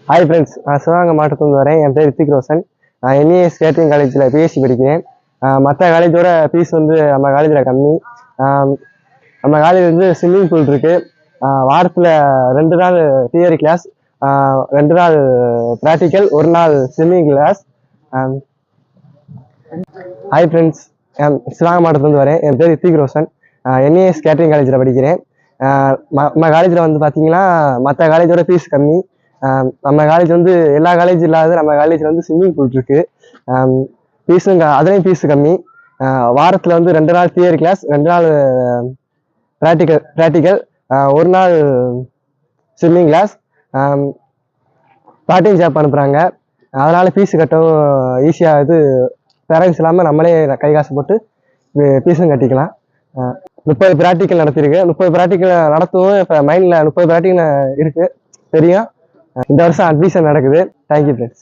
Hi friends, நான் சிவகங்கை மாவட்டத்துலேருந்து வரேன். என் பேர் ரித்திக் ரோஷன். நான் என்இஎஸ் கேட்டரிங் காலேஜில் பிஎஸ்சி படிக்கிறேன். மற்ற காலேஜோட ஃபீஸ் வந்து நம்ம காலேஜில் கம்மி. நம்ம காலேஜ் வந்து ஸ்விம்மிங் பூல் இருக்குது. வாரத்தில் 2 நாள் தியரி கிளாஸ், 2 நாள் ப்ராக்டிக்கல், 1 நாள் swimming class. Hi friends, Sivaganga மாவட்டத்துலேருந்து வரேன். என் பேர் ரித்திக் ரோஷன். என்இஎஸ் கேட்டரிங் காலேஜில் படிக்கிறேன். நம்ம காலேஜில் வந்து பார்த்தீங்கன்னா மற்ற காலேஜோட ஃபீஸ் கம்மி. நம்ம காலேஜ் வந்து எல்லா காலேஜ் இல்லாத நம்ம காலேஜில் வந்து ஸ்விம்மிங் பூல் இருக்குது. ஃபீஸும் அதுலேயும் ஃபீஸு கம்மி. வாரத்தில் வந்து 2 நாள் தியரி கிளாஸ், 2 நாள் ப்ராக்டிக்கல், 1 நாள் swimming class. Part time job அனுப்புகிறாங்க. அதனால் ஃபீஸு கட்டவும் ஈஸியாக. பேரண்ட்ஸ் இல்லாமல் நம்மளே கை காசு போட்டு ஃபீஸும் கட்டிக்கலாம். 30 ப்ராக்டிக்கல் நடத்திருக்கு. 30 ப்ராக்டிக்கல் நடத்தவும் இப்போ மைண்டில் 30 ப்ராக்டிக்கல் இருக்குது தெரியும். இந்த வருஷம் அட்மிஷன் நடக்குது. Thank you friends.